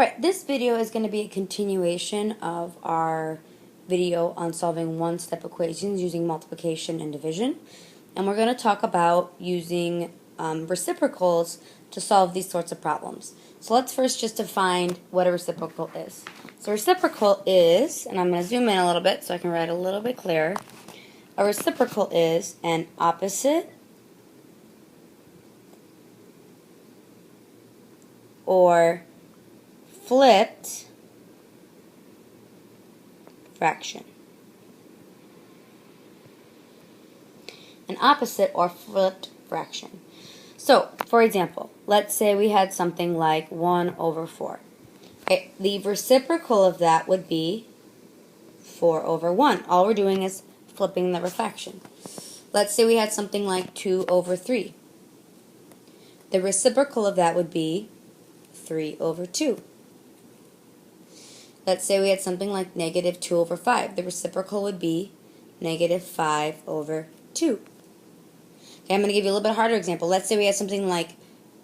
Alright, this video is going to be a continuation of our video on solving one-step equations using multiplication and division. And we're going to talk about using reciprocals to solve these sorts of problems. So let's first just define what a reciprocal is. So reciprocal is, and I'm going to zoom in a little bit so I can write a little bit clearer. A reciprocal is an opposite or flipped fraction. An opposite or flipped fraction. So, for example, let's say we had something like 1 over 4. Okay, the reciprocal of that would be 4 over 1. All we're doing is flipping the fraction. Let's say we had something like 2 over 3. The reciprocal of that would be 3 over 2. Let's say we had something like negative 2 over 5. The reciprocal would be negative 5 over 2. Okay, I'm going to give you a little bit harder example. Let's say we had something like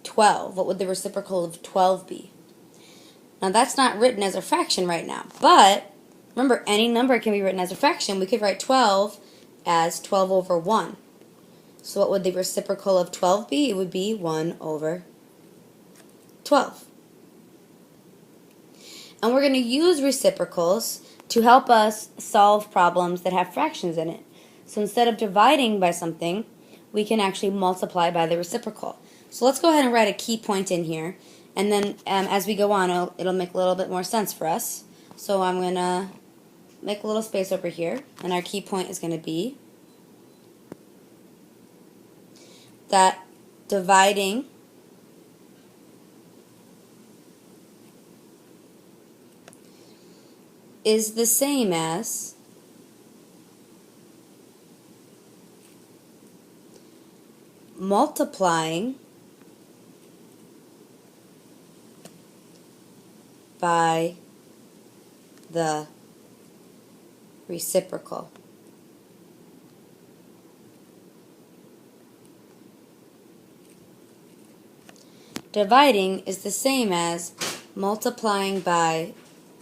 12. What would the reciprocal of 12 be? Now that's not written as a fraction right now, but remember, any number can be written as a fraction. We could write 12 as 12 over 1. So what would the reciprocal of 12 be? It would be 1 over 12. And we're going to use reciprocals to help us solve problems that have fractions in it. So instead of dividing by something, we can actually multiply by the reciprocal. So let's go ahead and write a key point in here. And then as we go on, it'll make a little bit more sense for us. So I'm going to make a little space over here. And our key point is going to be that dividing is the same as multiplying by the reciprocal. Dividing is the same as multiplying by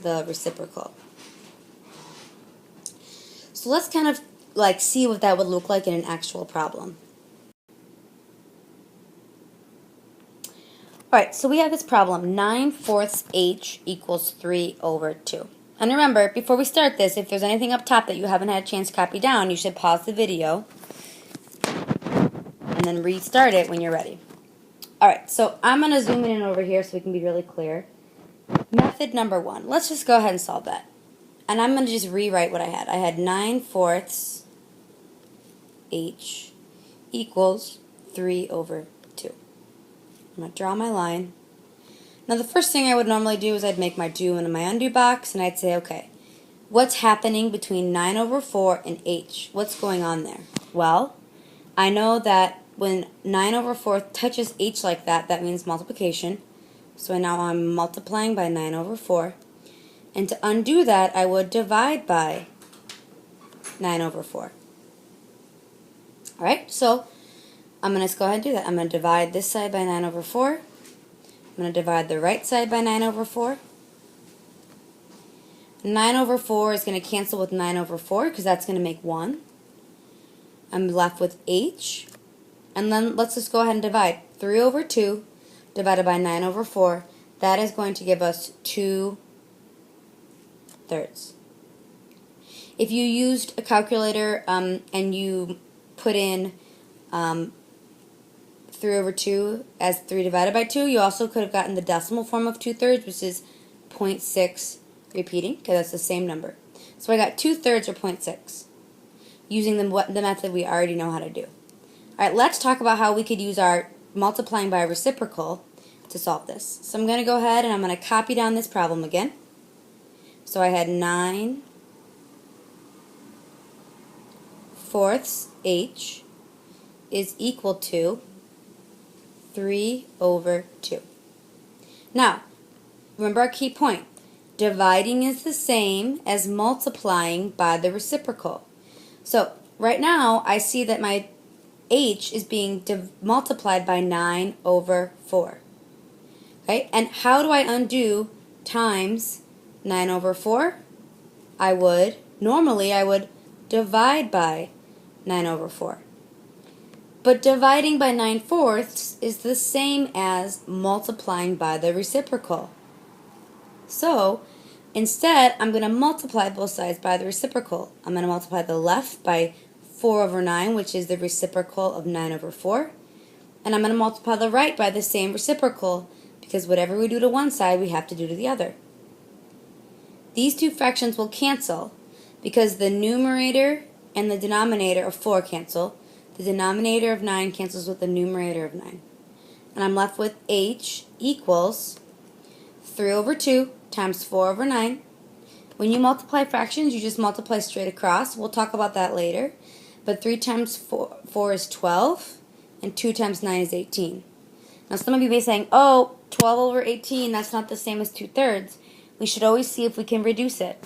the reciprocal. So let's kind of see what that would look like in an actual problem. Alright, so we have this problem, 9/4 h equals 3 over 2. And remember, before we start this, if there's anything up top that you haven't had a chance to copy down, you should pause the video and then restart it when you're ready. Alright, so I'm going to zoom in over here so we can be really clear. Method number 1. Let's just go ahead and solve that. And I'm going to just rewrite what I had. I had 9/4 h equals 3 over 2. I'm going to draw my line. Now the first thing I would normally do is I'd make my do and my undo box, and I'd say, okay, what's happening between 9 over 4 and h? What's going on there? Well, I know that when 9 over 4 touches h like that, that means multiplication. So now I'm multiplying by 9 over 4. And to undo that, I would divide by 9 over 4. Alright, so I'm going to go ahead and do that. I'm going to divide this side by 9 over 4. I'm going to divide the right side by 9 over 4. 9 over 4 is going to cancel with 9 over 4 because that's going to make 1. I'm left with h. And then let's just go ahead and divide. 3 over 2 divided by 9 over 4. That is going to give us 2/3. If you used a calculator and you put in 3 over 2 as 3 divided by 2, you also could have gotten the decimal form of 2/3, which is 0.6 repeating, because that's the same number. So I got 2/3 or 0.6 using the method we already know how to do. Alright, let's talk about how we could use our multiplying by a reciprocal to solve this. So I'm going to go ahead and I'm going to copy down this problem again. So I had 9/4 h is equal to 3 over 2. Now, remember our key point. Dividing is the same as multiplying by the reciprocal. So right now I see that my h is being multiplied by 9 over 4. Okay, and how do I undo times 9 over 4, normally I would divide by 9 over 4. But dividing by 9/4 is the same as multiplying by the reciprocal. So, instead, I'm going to multiply both sides by the reciprocal. I'm going to multiply the left by 4 over 9, which is the reciprocal of 9 over 4. And I'm going to multiply the right by the same reciprocal, because whatever we do to one side, we have to do to the other. These two fractions will cancel, because the numerator and the denominator of 4 cancel. The denominator of 9 cancels with the numerator of 9. And I'm left with h equals 3 over 2 times 4 over 9. When you multiply fractions, you just multiply straight across. We'll talk about that later. But 3 times 4 is 12, and 2 times 9 is 18. Now some of you may be saying, oh, 12 over 18, that's not the same as 2/3. We should always see if we can reduce it.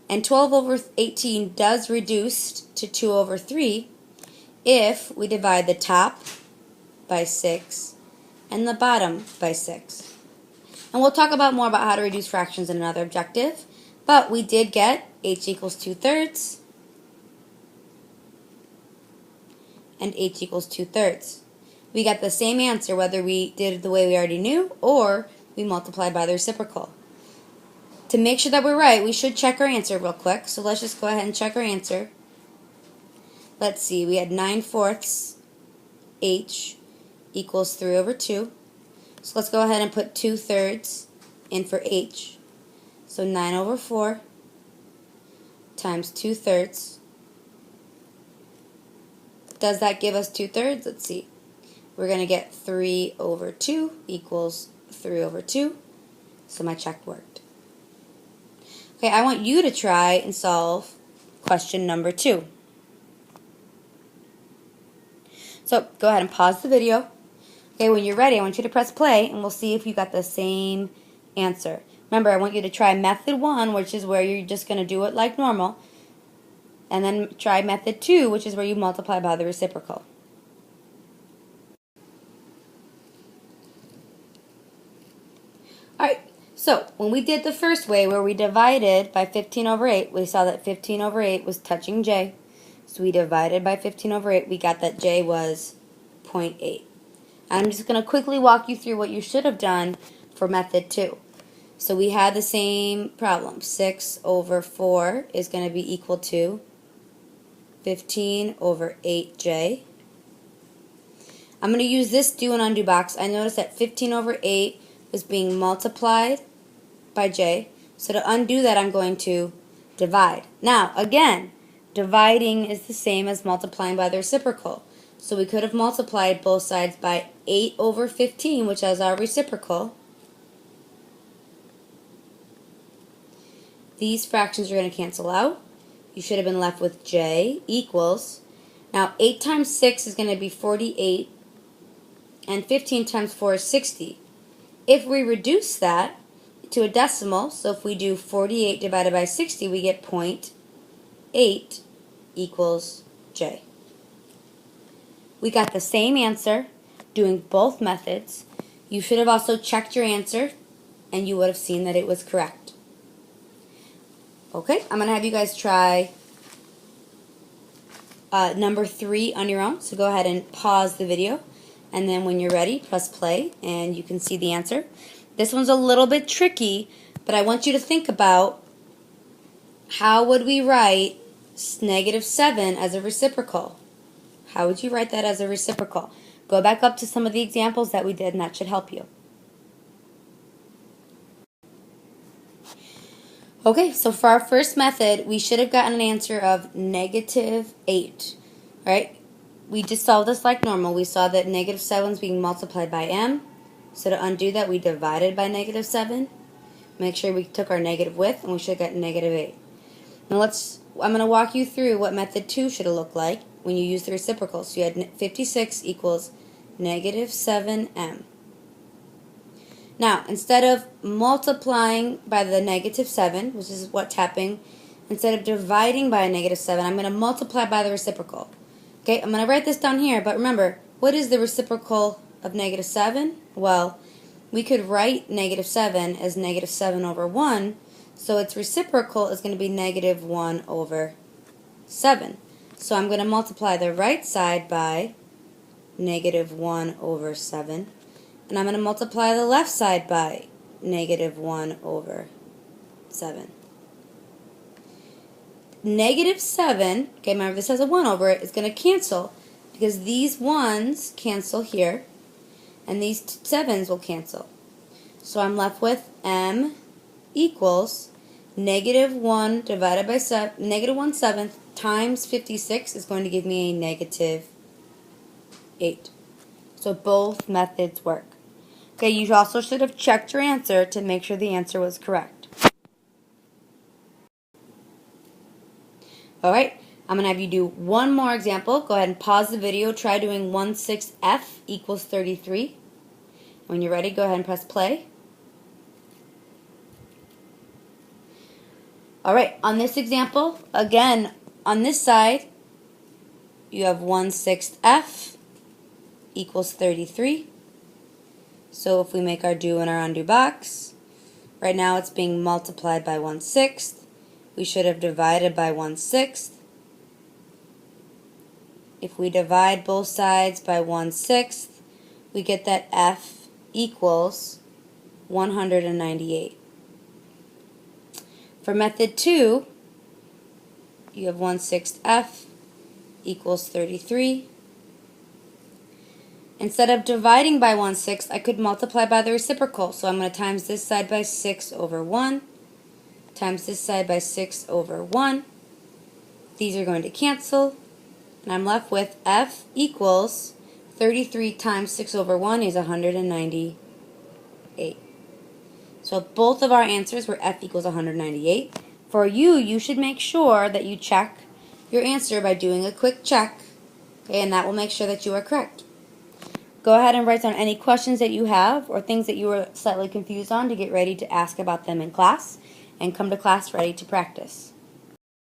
And 12 over 18 does reduce to 2 over 3 if we divide the top by 6 and the bottom by 6. And we'll talk about more about how to reduce fractions in another objective, but we did get h equals 2/3 and h equals 2/3. We got the same answer whether we did it the way we already knew or we multiplied by the reciprocal. To make sure that we're right, we should check our answer real quick. So let's just go ahead and check our answer. Let's see, we had 9/4 h equals 3 over 2. So let's go ahead and put 2/3 in for h. So 9 over 4 times 2/3. Does that give us 2/3? Let's see. We're going to get 3 over 2 equals 3 over 2. So my check worked. Okay, I want you to try and solve question number 2. So go ahead and pause the video. Okay, when you're ready, I want you to press play, and we'll see if you got the same answer. Remember, I want you to try method 1, which is where you're just going to do it like normal, and then try method 2, which is where you multiply by the reciprocal. Alright, so when we did the first way, where we divided by 15 over 8, we saw that 15 over 8 was touching j. So we divided by 15 over 8, we got that j was 0.8. I'm just going to quickly walk you through what you should have done for method 2. So we had the same problem. 6 over 4 is going to be equal to 15 over 8j. I'm going to use this do and undo box. I noticed that 15 over 8 was being multiplied by j. So to undo that, I'm going to divide. Now, again, dividing is the same as multiplying by the reciprocal. So we could have multiplied both sides by 8 over 15, which is our reciprocal. These fractions are going to cancel out. You should have been left with j equals. Now 8 times 6 is going to be 48, and 15 times 4 is 60. If we reduce that to a decimal, so if we do 48 divided by 60, we get 0.8 equals j. We got the same answer doing both methods. You should have also checked your answer, and you would have seen that it was correct. Okay, I'm going to have you guys try number 3 on your own. So go ahead and pause the video, and then when you're ready, press play, and you can see the answer. This one's a little bit tricky, but I want you to think about how would we write -7 as a reciprocal? How would you write that as a reciprocal? Go back up to some of the examples that we did, and that should help you. Okay, so for our first method, we should have gotten an answer of -8, right? We just solved this like normal. We saw that -7 is being multiplied by m. So to undo that, we divided by -7. Make sure we took our negative with, and we should have got -8. Now I'm going to walk you through what method 2 should have looked like when you use the reciprocal. So you had 56 equals -7m. Now, instead of multiplying by the -7, which is what's happening, instead of dividing by a -7, I'm going to multiply by the reciprocal. Okay, I'm going to write this down here, but remember, what is the reciprocal of -7? Well, we could write negative 7 as negative 7 over 1, so its reciprocal is going to be negative 1 over 7. So I'm going to multiply the right side by negative 1 over 7, and I'm going to multiply the left side by negative 1 over 7. Negative 7, okay, remember this has a 1 over it, is going to cancel because these 1s cancel here and these 7s will cancel. So I'm left with m equals negative 1 divided by negative 1/7 times 56 is going to give me a negative 8. So both methods work. Okay, you also should have checked your answer to make sure the answer was correct. Alright, I'm going to have you do one more example. Go ahead and pause the video. Try doing 1/6 f equals 33. When you're ready, go ahead and press play. Alright, on this example, again, on this side, you have 1/6 f equals 33. So if we make our do and our undo box, right now it's being multiplied by 1/6. We should have divided by 1/6. If we divide both sides by 1/6, we get that f equals 198. For method 2, you have 1/6 f equals 33. Instead of dividing by 1/6, I could multiply by the reciprocal. So I'm going to times this side by 6 over 1, times this side by 6 over 1. These are going to cancel, and I'm left with f equals 33 times 6 over 1 is 198. So both of our answers were f equals 198. For you, you should make sure that you check your answer by doing a quick check, okay, and that will make sure that you are correct. Go ahead and write down any questions that you have or things that you were slightly confused on to get ready to ask about them in class, and come to class ready to practice.